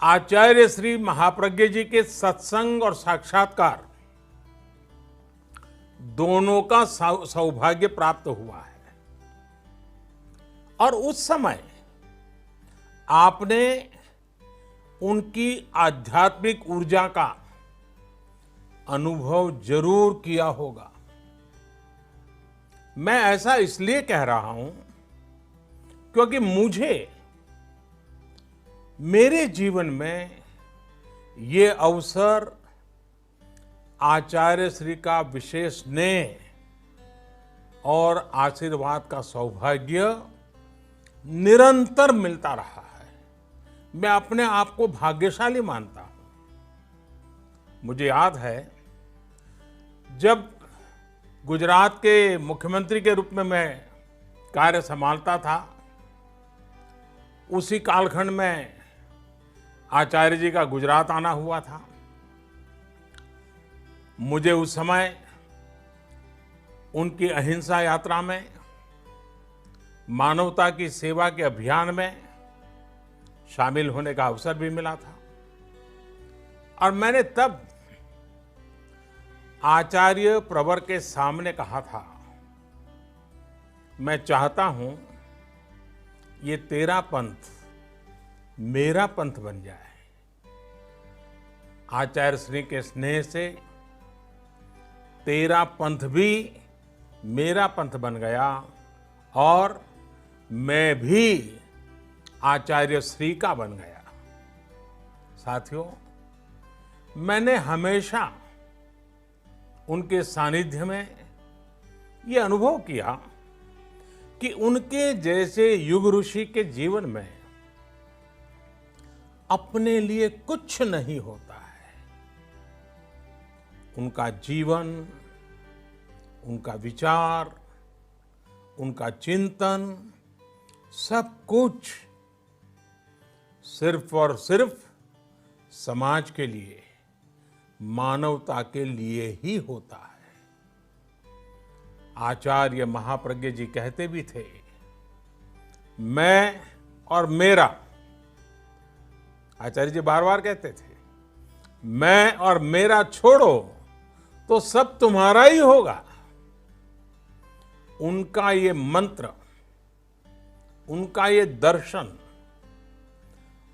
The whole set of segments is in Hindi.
आचार्य श्री महाप्रज्ञ जी के सत्संग और साक्षात्कार दोनों का सौभाग्य प्राप्त हुआ है। और उस समय आपने उनकी आध्यात्मिक ऊर्जा का अनुभव जरूर किया होगा। मैं ऐसा इसलिए कह रहा हूं क्योंकि मुझे मेरे जीवन में ये अवसर आचार्य श्री का विशेष स्नेह और आशीर्वाद का सौभाग्य निरंतर मिलता रहा है। मैं अपने आप को भाग्यशाली मानता हूं। मुझे याद है जब गुजरात के मुख्यमंत्री के रूप में मैं कार्य संभालता था, उसी कालखंड में आचार्य जी का गुजरात आना हुआ था। मुझे उस समय उनकी अहिंसा यात्रा में, मानवता की सेवा के अभियान में शामिल होने का अवसर भी मिला था। और मैंने तब आचार्य प्रवर के सामने कहा था, मैं चाहता हूं ये तेरा पंथ मेरा पंथ बन जाए। आचार्य श्री के स्नेह से तेरा पंथ भी मेरा पंथ बन गया और मैं भी आचार्य श्री का बन गया। साथियों, मैंने हमेशा उनके सानिध्य में ये अनुभव किया कि उनके जैसे युग ऋषि के जीवन में अपने लिए कुछ नहीं होता है। उनका जीवन, उनका विचार, उनका चिंतन, सब कुछ सिर्फ और सिर्फ समाज के लिए, मानवता के लिए ही होता है। आचार्य महाप्रज्ञ जी कहते भी थे, मैं और मेरा। आचार्य जी बार बार कहते थे, मैं और मेरा छोड़ो तो सब तुम्हारा ही होगा। उनका ये मंत्र, उनका ये दर्शन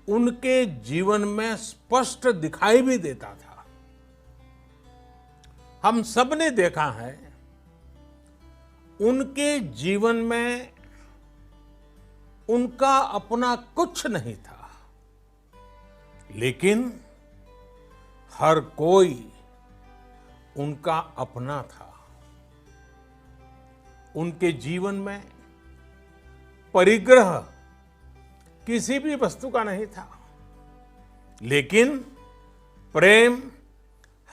उनके जीवन में स्पष्ट दिखाई भी देता था। हम सब ने देखा है, उनके जीवन में उनका अपना कुछ नहीं था, लेकिन हर कोई उनका अपना था। उनके जीवन में परिग्रह किसी भी वस्तु का नहीं था, लेकिन प्रेम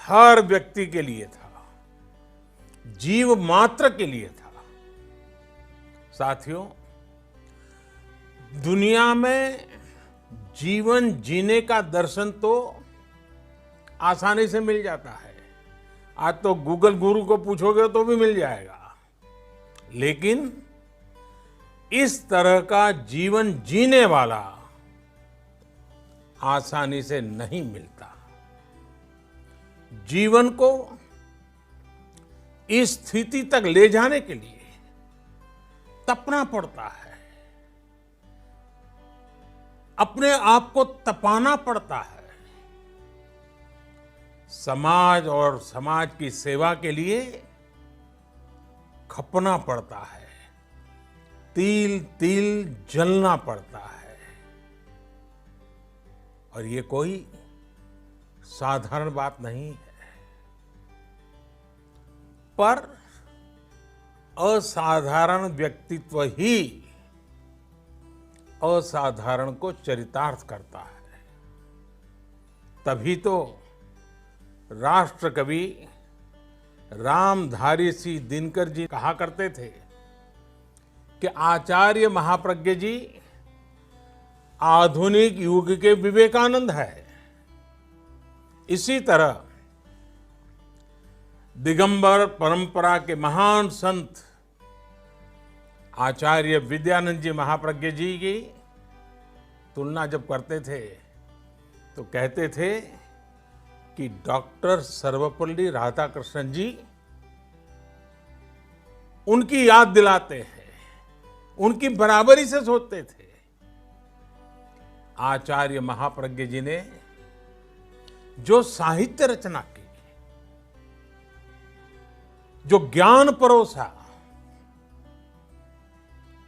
हर व्यक्ति के लिए था, जीव मात्र के लिए था। साथियों, दुनिया में जीवन जीने का दर्शन तो आसानी से मिल जाता है। आज तो गूगल गुरु को पूछोगे तो भी मिल जाएगा, लेकिन इस तरह का जीवन जीने वाला आसानी से नहीं मिलता। जीवन को इस स्थिति तक ले जाने के लिए तपना पड़ता है, अपने आप को तपाना पड़ता है। समाज और समाज की सेवा के लिए खपना पड़ता है, तिल तिल जलना पड़ता है। और ये कोई साधारण बात नहीं है। पर असाधारण व्यक्तित्व ही असाधारण को चरितार्थ करता है। तभी तो राष्ट्र कवि रामधारी सिंह दिनकर जी कहा करते थे कि आचार्य महाप्रज्ञ जी आधुनिक युग के विवेकानंद है। इसी तरह दिगंबर परंपरा के महान संत आचार्य विद्यानंद जी महाप्रज्ञ जी की तुलना जब करते थे तो कहते थे कि डॉक्टर सर्वपल्ली राधाकृष्णन जी उनकी याद दिलाते हैं, उनकी बराबरी से सोचते थे। आचार्य महाप्रज्ञ जी ने जो साहित्य रचना की, जो ज्ञान परोसा,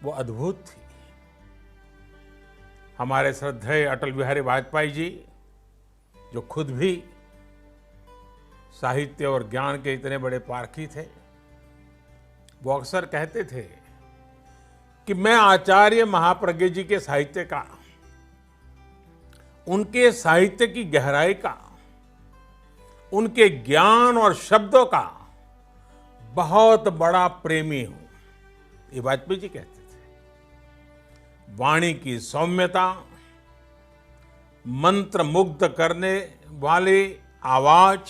वो अद्भुत थी। हमारे श्रद्धेय अटल बिहारी वाजपेयी जी, जो खुद भी साहित्य और ज्ञान के इतने बड़े पारखी थे, वो अक्सर कहते थे कि मैं आचार्य महाप्रज्ञ जी के साहित्य का, उनके साहित्य की गहराई का, उनके ज्ञान और शब्दों का बहुत बड़ा प्रेमी हूं, ये वाजपेयी जी कहते थे। वाणी की सौम्यता, मंत्र मुग्ध करने वाली आवाज,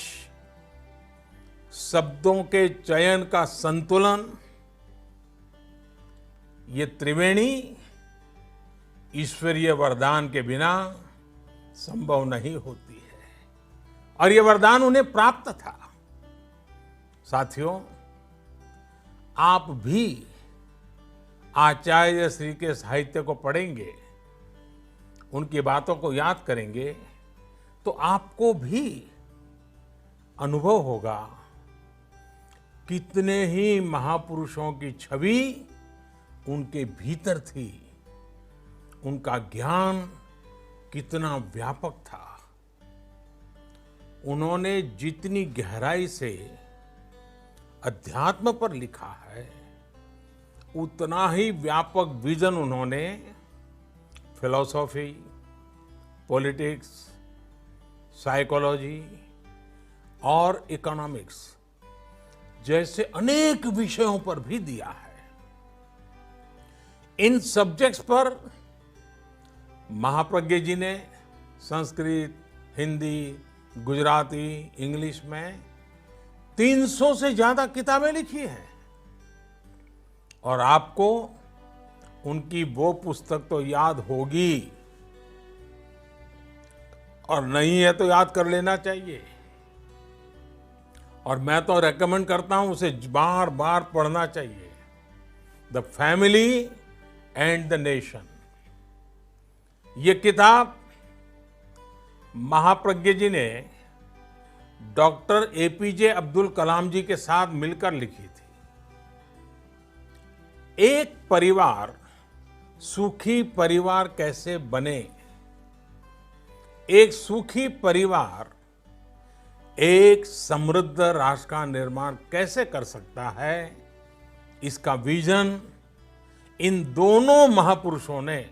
शब्दों के चयन का संतुलन, ये त्रिवेणी ईश्वरीय वरदान के बिना संभव नहीं होती है, और ये वरदान उन्हें प्राप्त था। साथियों, आप भी आचार्य श्री के साहित्य को पढ़ेंगे, उनकी बातों को याद करेंगे, तो आपको भी अनुभव होगा कितने ही महापुरुषों की छवि उनके भीतर थी, उनका ज्ञान कितना व्यापक था। उन्होंने जितनी गहराई से अध्यात्म पर लिखा है, उतना ही व्यापक विजन उन्होंने फिलॉसफी, पॉलिटिक्स, साइकोलॉजी और इकोनॉमिक्स जैसे अनेक विषयों पर भी दिया है। इन सब्जेक्ट्स पर महाप्रज्ञ जी ने संस्कृत, हिंदी, गुजराती, इंग्लिश में 300 से ज्यादा किताबें लिखी हैं, और आपको उनकी वो पुस्तक तो याद होगी, और नहीं है तो याद कर लेना चाहिए। और मैं तो रेकमेंड करता हूं उसे बार बार पढ़ना चाहिए। The family and the nation, ये किताब महाप्रज्ञ जी ने डॉक्टर एपीजे अब्दुल कलाम जी के साथ मिलकर लिखी थी। एक परिवार सुखी परिवार कैसे बने, एक सुखी परिवार एक समृद्ध राष्ट्र का निर्माण कैसे कर सकता है, इसका विजन इन दोनों महापुरुषों ने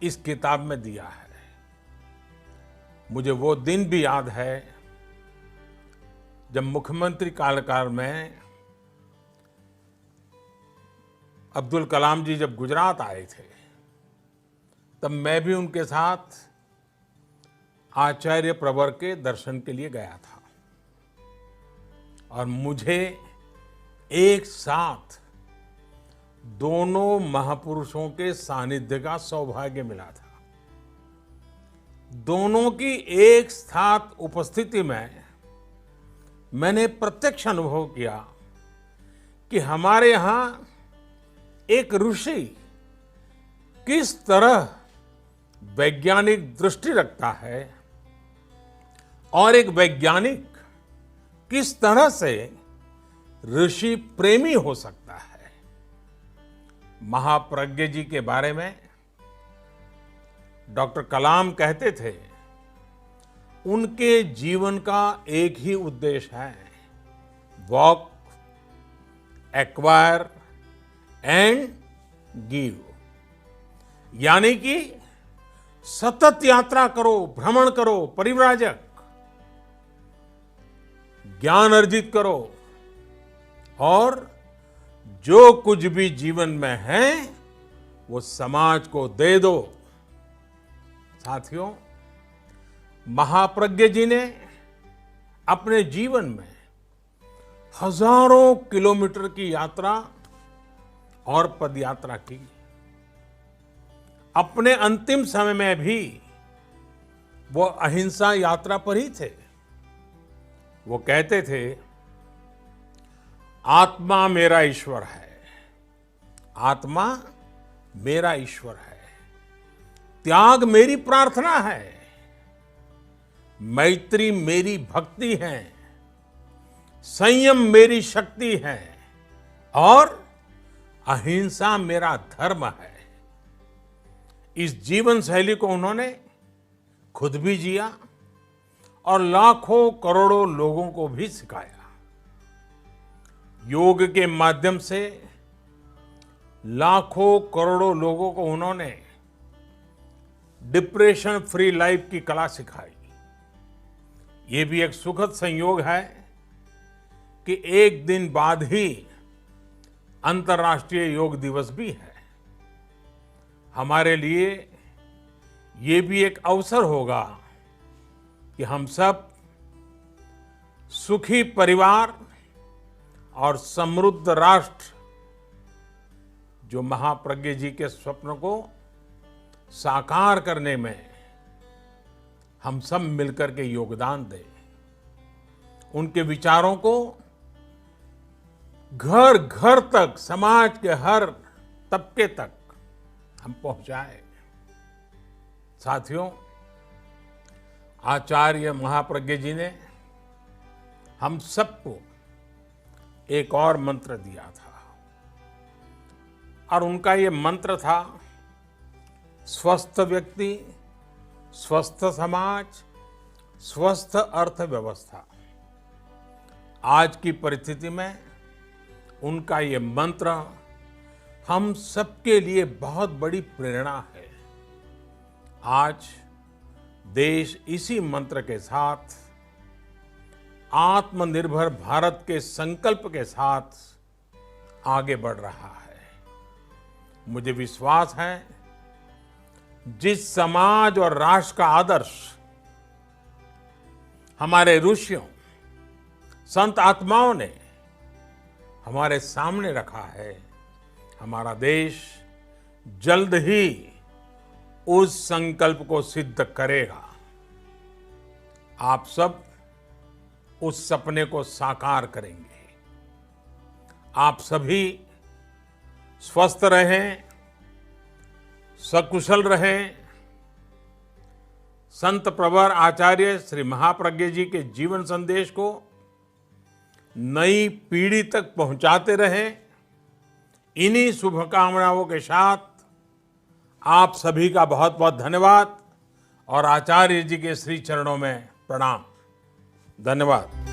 इस किताब में दिया है। मुझे वो दिन भी याद है जब मुख्यमंत्री कार्यकाल में अब्दुल कलाम जी जब गुजरात आए थे, तब मैं भी उनके साथ आचार्य प्रवर के दर्शन के लिए गया था, और मुझे एक साथ दोनों महापुरुषों के सानिध्य का सौभाग्य मिला था। दोनों की एक साथ उपस्थिति में मैंने प्रत्यक्ष अनुभव किया कि हमारे यहां एक ऋषि किस तरह वैज्ञानिक दृष्टि रखता है, और एक वैज्ञानिक किस तरह से ऋषि प्रेमी हो सकता है। महाप्रज्ञ जी के बारे में डॉक्टर कलाम कहते थे, उनके जीवन का एक ही उद्देश्य है, वॉक, एक्वायर एंड गिव, यानी कि सतत यात्रा करो, भ्रमण करो, परिव्राजक, ज्ञान अर्जित करो, और जो कुछ भी जीवन में है वो समाज को दे दो। साथियों, महाप्रज्ञ जी ने अपने जीवन में हजारों किलोमीटर की यात्रा और पदयात्रा की। अपने अंतिम समय में भी वो अहिंसा यात्रा पर ही थे। वो कहते थे, आत्मा मेरा ईश्वर है, आत्मा मेरा ईश्वर है, त्याग मेरी प्रार्थना है, मैत्री मेरी भक्ति है, संयम मेरी शक्ति है और अहिंसा मेरा धर्म है। इस जीवन शैली को उन्होंने खुद भी जिया और लाखों करोड़ों लोगों को भी सिखाया। योग के माध्यम से लाखों करोड़ों लोगों को उन्होंने डिप्रेशन फ्री लाइफ की कला सिखाई। ये भी एक सुखद संयोग है कि एक दिन बाद ही अंतर्राष्ट्रीय योग दिवस भी है। हमारे लिए ये भी एक अवसर होगा कि हम सब सुखी परिवार और समृद्ध राष्ट्र, जो महाप्रज्ञ जी के स्वप्न को साकार करने में हम सब मिलकर के योगदान दें। उनके विचारों को घर घर तक, समाज के हर तबके तक हम पहुंचाएं। साथियों, आचार्य महाप्रज्ञ जी ने हम सबको एक और मंत्र दिया था और उनका ये मंत्र था, स्वस्थ व्यक्ति, स्वस्थ समाज, स्वस्थ अर्थव्यवस्था। आज की परिस्थिति में उनका ये मंत्र हम सबके लिए बहुत बड़ी प्रेरणा है। आज देश इसी मंत्र के साथ, आत्मनिर्भर भारत के संकल्प के साथ आगे बढ़ रहा है। मुझे विश्वास है, जिस समाज और राष्ट्र का आदर्श हमारे ऋषियों, संत आत्माओं ने हमारे सामने रखा है, हमारा देश जल्द ही उस संकल्प को सिद्ध करेगा। आप सब उस सपने को साकार करेंगे। आप सभी स्वस्थ रहें, सकुशल रहें। संत प्रवर आचार्य श्री महाप्रज्ञ जी के जीवन संदेश को नई पीढ़ी तक पहुंचाते रहें। इन्हीं शुभकामनाओं के साथ आप सभी का बहुत बहुत धन्यवाद और आचार्य जी के श्री चरणों में प्रणाम। धन्यवाद।